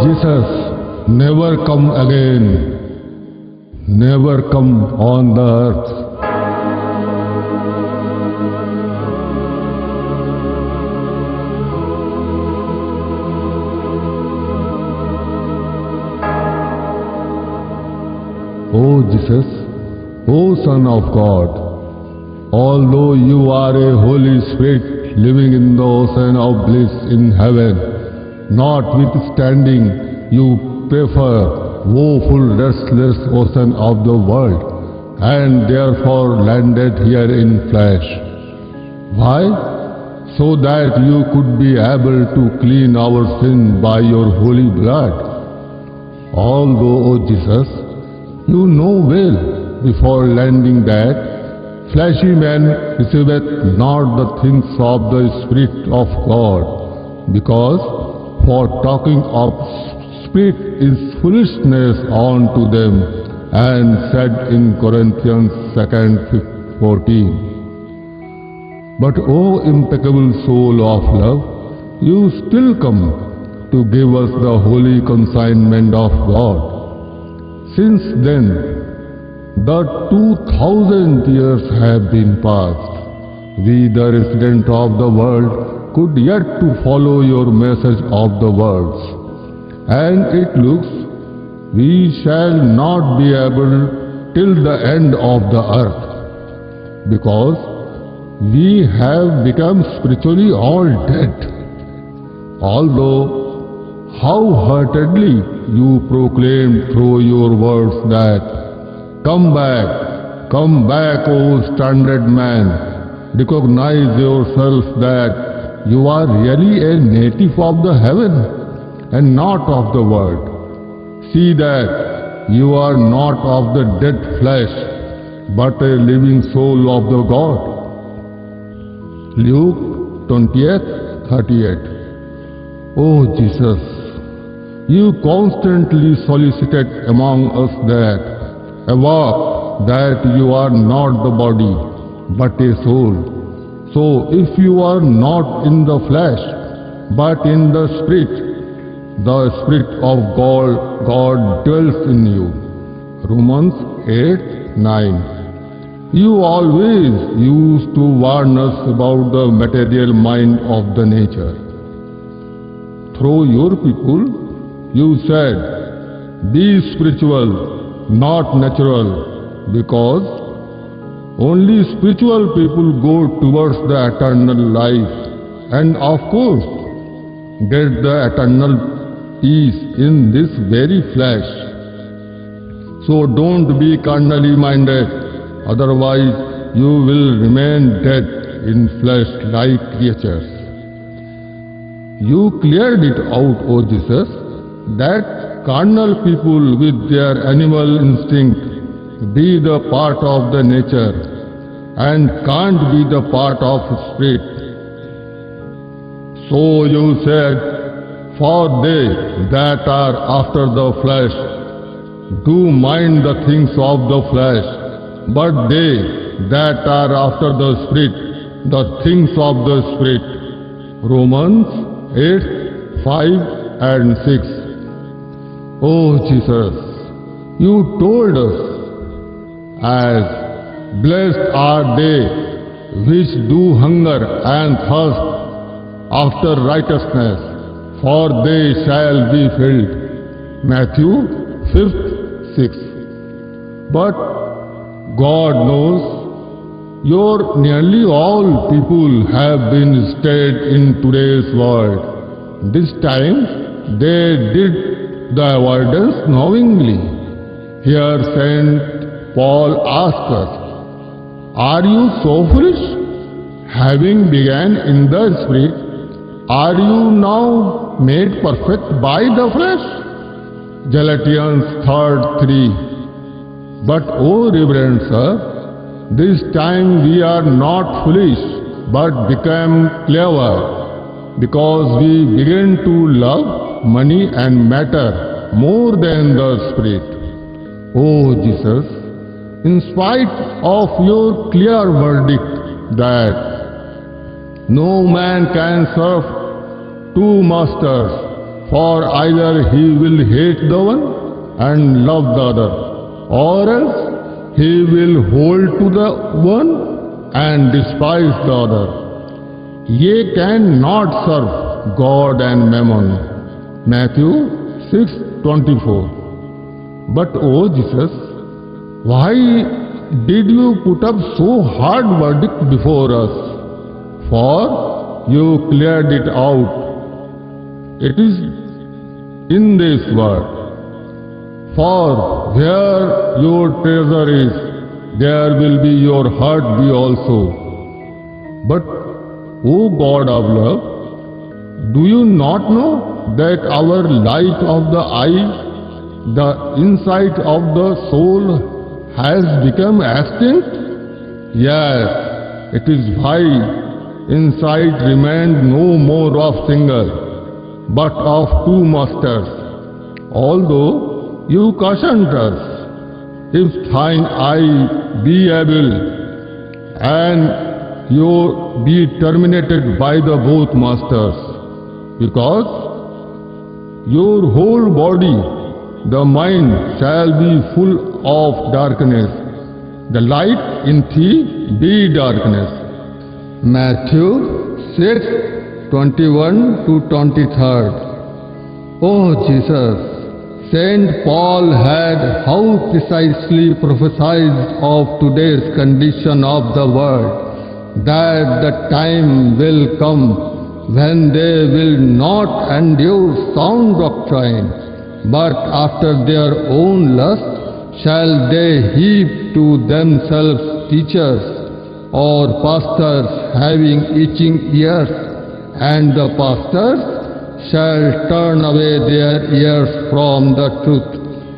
Jesus, never come again, never come on the earth. O Jesus, O Son of God, although you are a Holy Spirit living in the ocean of bliss in heaven, notwithstanding you prefer woeful restless ocean of the world and therefore landed here in flesh. Why? So that you could be able to clean our sin by your holy blood. Although, O Jesus, you know well before landing that fleshy man receiveth not the things of the Spirit of God, because for talking of Spirit is foolishness unto them, and said in Corinthians 2:14. But O impeccable soul of love, you still come to give us the holy consignment of God. Since then, the 2000 years have been passed. We, the resident of the world, could yet to follow your message of the words. And it looks we shall not be able till the end of the earth, because we have become spiritually all dead. Although how heartedly you proclaim through your words that, come back, O stranded man, recognize yourself that you are really a native of the heaven and not of the world. See that you are not of the dead flesh, but a living soul of the God. Luke 20:38. O Jesus, you constantly solicited among us that, awake, that you are not the body, but a soul. So if you are not in the flesh, but in the Spirit of God dwells in you. Romans 8:9. You always used to warn us about the material mind of the nature. Through your people, you said, be spiritual, not natural, because only spiritual people go towards the eternal life and of course get the eternal peace in this very flesh. So don't be carnally minded, otherwise you will remain dead in flesh like creatures. You cleared it out, O Jesus, that carnal people with their animal instinct be the part of the nature and can't be the part of spirit. So you said, for they that are after the flesh do mind the things of the flesh, but they that are after the Spirit, the things of the Spirit. Romans 8:5 and 6. O Jesus, you told us, as blessed are they which do hunger and thirst after righteousness, for they shall be filled. Matthew 5:6. But God knows your nearly all people have been stayed in today's world. This time they did the avoidance knowingly. Here St. Paul asks us, are you so foolish? Having begun in the Spirit, are you now made perfect by the flesh? Galatians 3:3. But O reverend sir, this time we are not foolish, but become clever, because we begin to love money and matter more than the Spirit. O Jesus, in spite of your clear verdict that no man can serve two masters, For either he will hate the one and love the other, or else he will hold to the one and despise the other. Ye cannot serve God and mammon. Matthew 6:24. But O Jesus, why did you put up so hard verdict before us? For you cleared it out. It is in this word. For where your treasure is, there will be your heart be also. But, O God of love, do you not know that our light of the eye, the insight of the soul, has become extinct? Yes, it is why insight remained no more of single, but of two masters. Although you cautioned us, if thine eye be able, and you be terminated by the both masters, because your whole body, the mind, shall be full of darkness. The light in thee be darkness. Matthew 6:21 to 23. O Jesus, Saint Paul had how precisely prophesied of today's condition of the world, that the time will come when they will not endure sound doctrine, but after their own lust shall they heap to themselves teachers or pastors having itching ears, and the pastors shall turn away their ears from the truth,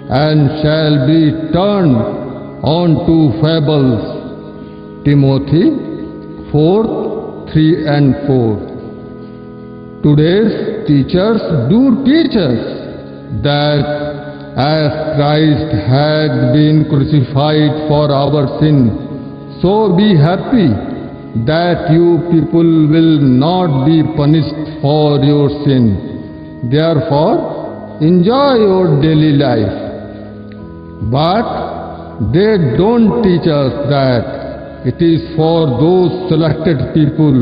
and shall be turned unto fables. Timothy 4:3 and 4. Today's teachers do teach us that as Christ had been crucified for our sin, so be happy that you people will not be punished for your sin. Therefore, enjoy your daily life. But they don't teach us that it is for those selected people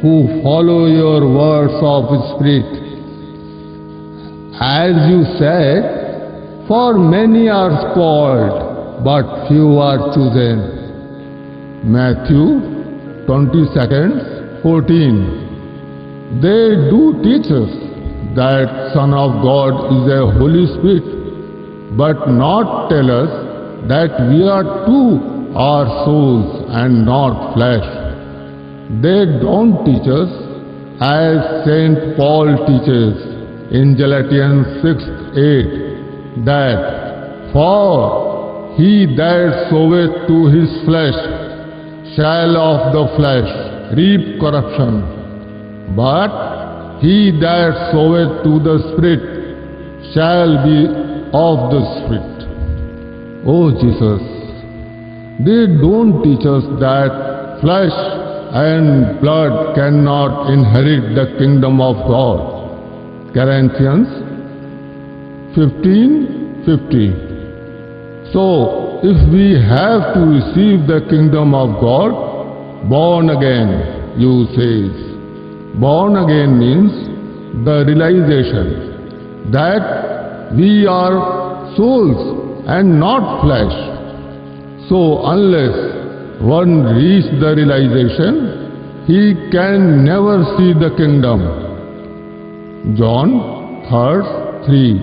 who follow your words of Spirit. As you said, for many are called, but few are chosen. Matthew 22:14. They do teach us that Son of God is a Holy Spirit, but not tell us that we are too are souls and not flesh. They don't teach us as Saint Paul teaches in Galatians 6:8 that for he that soweth to his flesh shall of the flesh reap corruption, but he that soweth to the Spirit shall be of the Spirit. O Jesus, they don't teach us that flesh and blood cannot inherit the kingdom of God. Corinthians 15:50. So, if we have to receive the kingdom of God, born again, you says. Born again means the realization that we are souls and not flesh. So, unless one reaches the realization, he can never see the kingdom. John 3:3.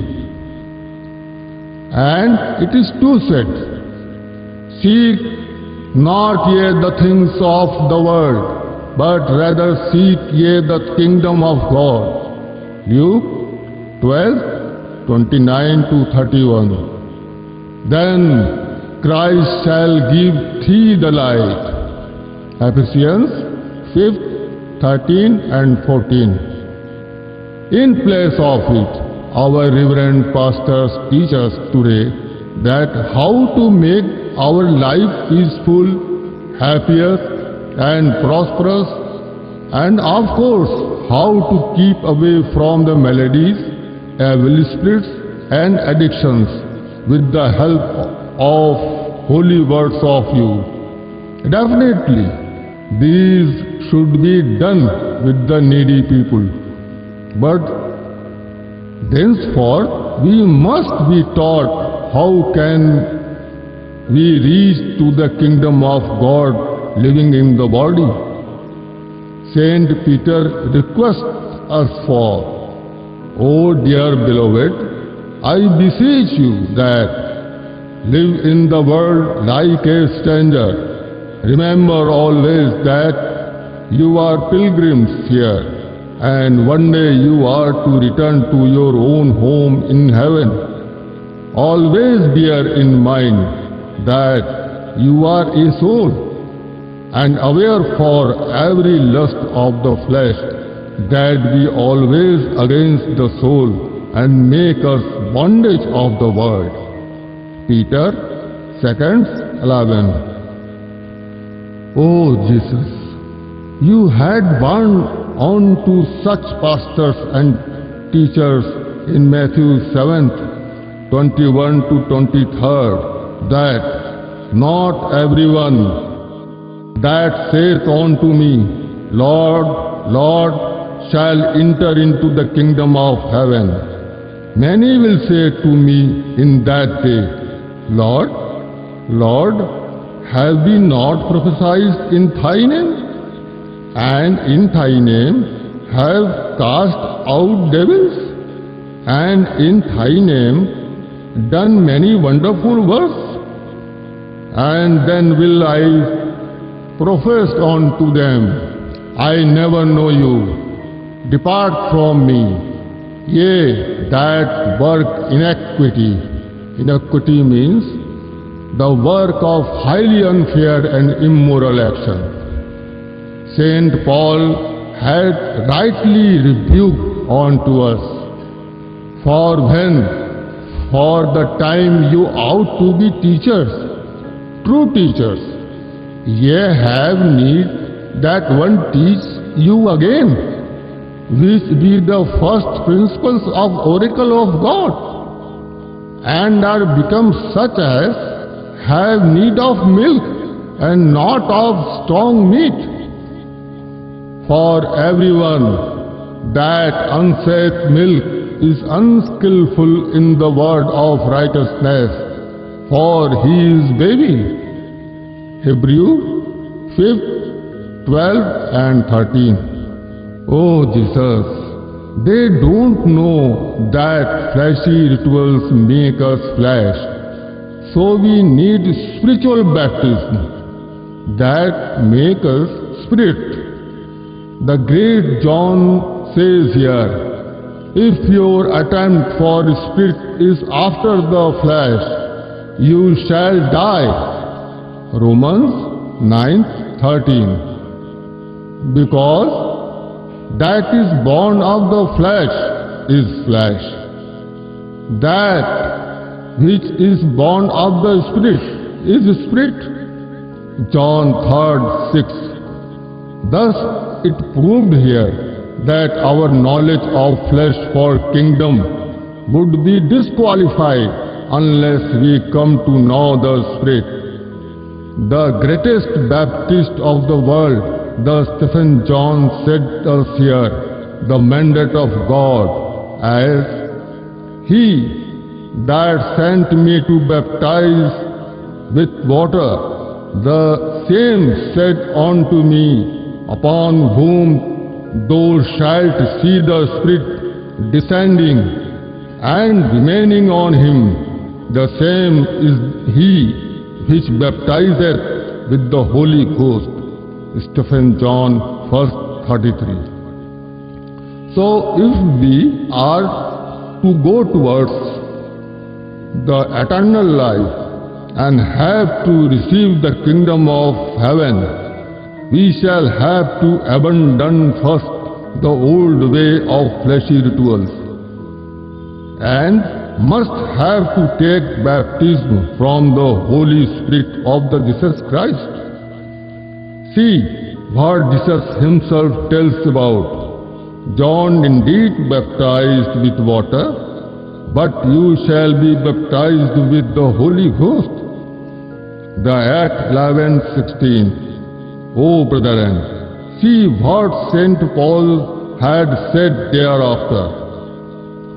And it is too said, seek not ye the things of the world, but rather seek ye the kingdom of God. Luke 12:29 to 31. Then Christ shall give thee the light. Ephesians 5:13 and 14. In place of it, our reverend pastors teach us today that how to make our life peaceful, happier and prosperous, and of course how to keep away from the maladies evil spirits and addictions with the help of holy words of you. Definitely, these should be done with the needy people. But thenceforth, we must be taught how can we reach to the kingdom of God living in the body. Saint Peter requests us for, "O dear beloved, I beseech you that live in the world like a stranger. Remember always that you are pilgrims here, and one day you are to return to your own home in heaven. Always bear in mind that you are a soul, and aware for every lust of the flesh that we always against the soul and make us bondage of the world." Peter 2:11. Oh Jesus, you had warned on to such pastors and teachers in Matthew 7:21 to 23 that not everyone that saith unto me, Lord, Lord, shall enter into the kingdom of heaven. Many will say to me in that day, Lord, Lord, have we not prophesied in thy name? And in thy name have cast out devils? And in thy name done many wonderful works? And then will I profess unto them, I never know you. Depart from me, ye that work iniquity. Iniquity means the work of highly unfair and immoral action. Saint Paul had rightly rebuked unto us, "For when, for the time you ought to be teachers, true teachers, ye have need that one teach you again, which be the first principles of oracle of God, and are become such as have need of milk and not of strong meat. For everyone that unseth milk is unskillful in the word of righteousness, for he is baby." Hebrew 5:12 and 13. Oh Jesus, they don't know that fleshy rituals make us flesh. So we need spiritual baptism that make us spirit. The great John says here, "If your attempt for spirit is after the flesh, you shall die." Romans 9:13. Because that is born of the flesh is flesh. That which is born of the Spirit is Spirit. John 3:6. Thus it proved here that our knowledge of flesh for kingdom would be disqualified unless we come to know the Spirit. The greatest Baptist of the world, the Stephen John, said us here the mandate of God as, "He that sent me to baptize with water, the same said unto me, Upon whom thou shalt see the Spirit descending and remaining on him, the same is he which baptizeth with the Holy Ghost." Stephen John 1:33. So if we are to go towards the eternal life and have to receive the kingdom of heaven, we shall have to abandon first the old way of fleshy rituals, and must have to take baptism from the Holy Spirit of the Jesus Christ. See what Jesus himself tells about. John indeed baptized with water, but you shall be baptized with the Holy Ghost. The Act 11:16. O brethren, see what St. Paul had said thereafter.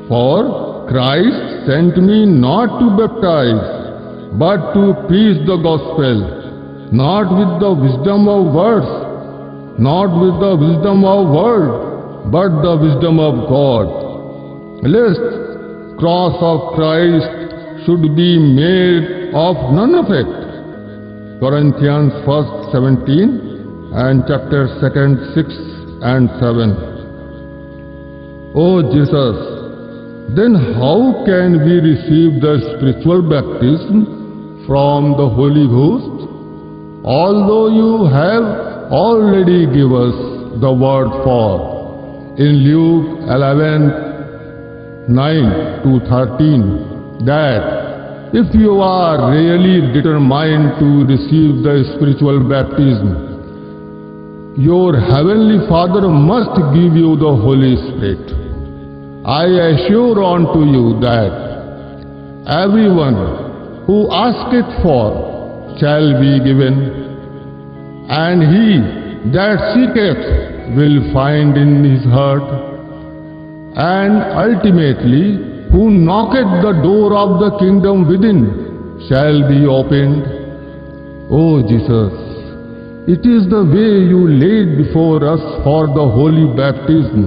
For Christ sent me not to baptize, but to preach the gospel, not with the wisdom of words, not with the wisdom of world, but the wisdom of God, lest cross of Christ should be made of none effect. Corinthians 1:17 and chapter 2, 6 and 7. O Jesus, then how can we receive the spiritual baptism from the Holy Ghost, although you have already given us the word for in Luke 11:9-13 that if you are really determined to receive the spiritual baptism, your heavenly Father must give you the Holy Spirit. I assure unto you that everyone who asketh for shall be given, and he that seeketh will find in his heart, and ultimately who knocketh the door of the kingdom within shall be opened. O Jesus, it is the way you laid before us for the holy baptism.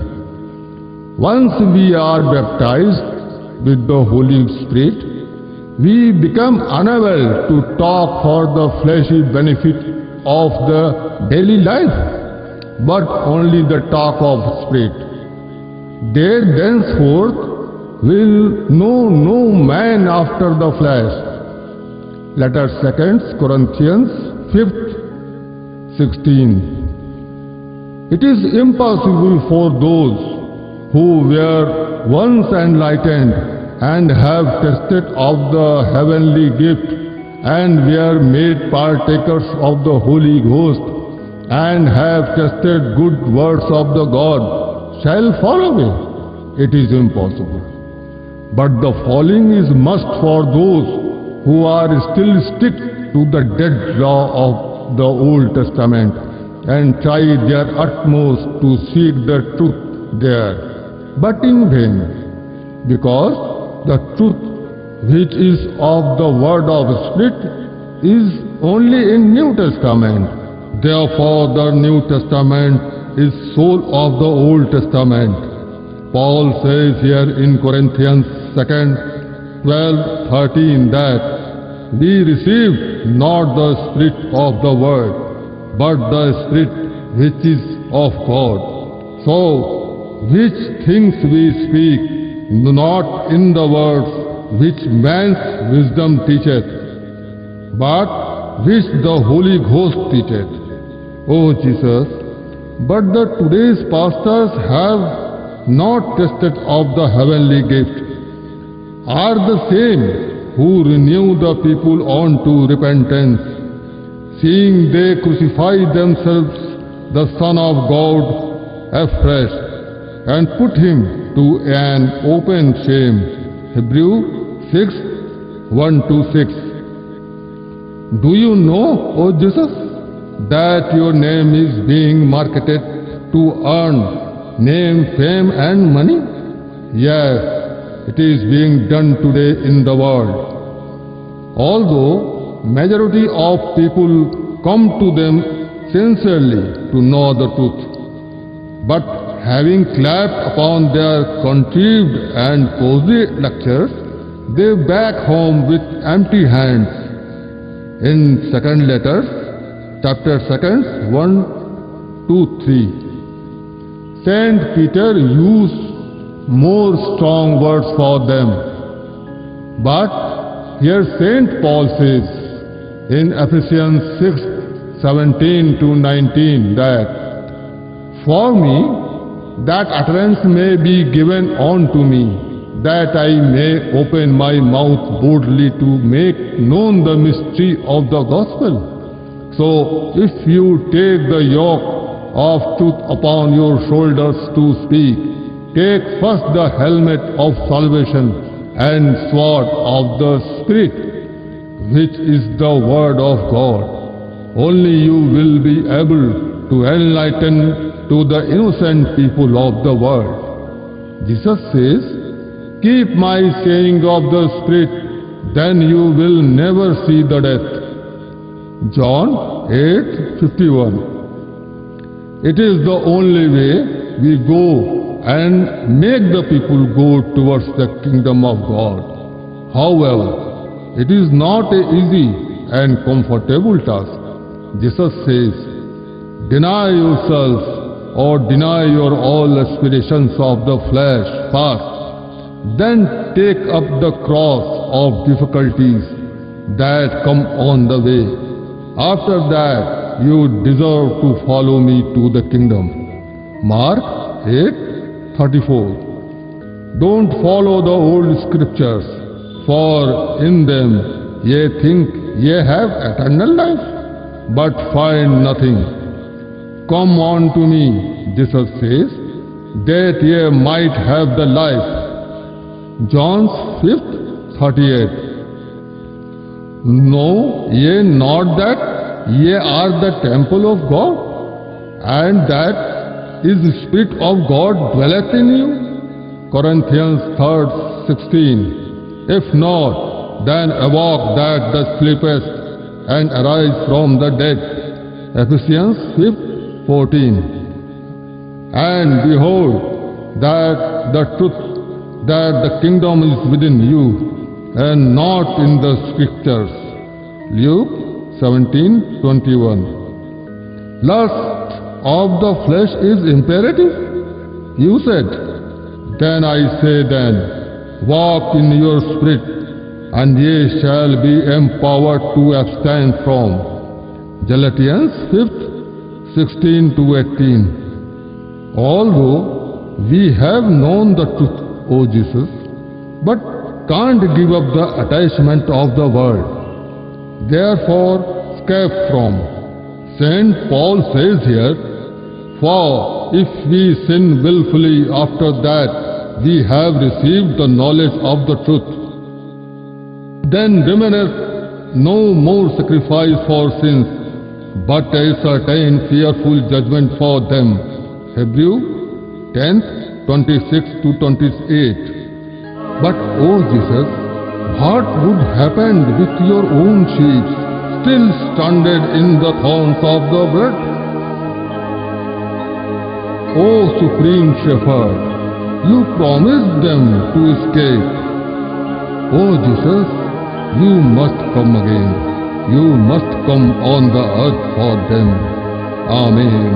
Once we are baptized with the Holy Spirit, we become unable to talk for the fleshy benefit of the daily life, but only the talk of Spirit. There thenceforth will know no man after the flesh. Letter 2 Corinthians 5:16. It is impossible for those who were once enlightened and have tasted of the heavenly gift and were made partakers of the Holy Ghost and have tasted good words of the God shall fall away. It is impossible. But the falling is must for those who are still stick to the dead law of the Old Testament and try their utmost to seek the truth there, but in vain, because the truth which is of the word of Spirit is only in New Testament. Therefore the New Testament is soul of the Old Testament. Paul says here in Corinthians 2:12-13 that we received not the spirit of the world, but the Spirit which is of God. So, which things we speak, not in the words which man's wisdom teacheth, but which the Holy Ghost teacheth. O Jesus, but the today's pastors have not tasted of the heavenly gift, are the same who renew the people unto repentance, seeing they crucify themselves the Son of God afresh, and put him to an open shame. Hebrews 6:1-6. Do you know, O Jesus, that your name is being marketed to earn name, fame and money? Yes, it is being done today in the world. Although majority of people come to them sincerely to know the truth, but having clapped upon their contrived and cozy lectures, they back home with empty hands. In second letter, chapter 2, 1-3, Saint Peter used more strong words for them. But here Saint Paul says in Ephesians 6:17-19 that, for me, that utterance may be given unto me, that I may open my mouth boldly to make known the mystery of the gospel. So, if you take the yoke of truth upon your shoulders to speak, take first the helmet of salvation and sword of the Spirit, which is the word of God. Only you will be able to enlighten to the innocent people of the world. Jesus says, keep my saying of the Spirit, then you will never see the death. John 8:51. It is the only way we go and make the people go towards the kingdom of God. However, it is not an easy and comfortable task. Jesus says, deny yourself or deny your all aspirations of the flesh first. Then take up the cross of difficulties that come on the way. After that, you deserve to follow me to the kingdom. Mark 8:34. Don't follow the old scriptures, for in them ye think ye have eternal life, but find nothing. Come unto me, Jesus says, that ye might have the life. John 5:38. Know ye not that ye are the temple of God, and that is the Spirit of God dwelleth in you? Corinthians 3:16. If not, then awake that thou sleepest, and arise from the dead. Ephesians 5:14. And behold, that the truth, that the kingdom is within you, and not in the scriptures. Luke 17:21. Lust of the flesh is imperative? You said. Then I say then, walk in your spirit, and ye shall be empowered to abstain from. Galatians 5:16-18. Although we have known the truth, O Jesus, but can't give up the attachment of the world. Therefore, escape from. St. Paul says here, for if we sin willfully after that we have received the knowledge of the truth, then remaineth no more sacrifice for sins, but a certain fearful judgment for them. Hebrew 10:26-28. But, O Jesus, what would happen with your own sheep, still stranded in the thorns of the bread? O Supreme Shepherd, you promised them to escape. O Jesus, you must come again. You must come on the earth for them. Amen.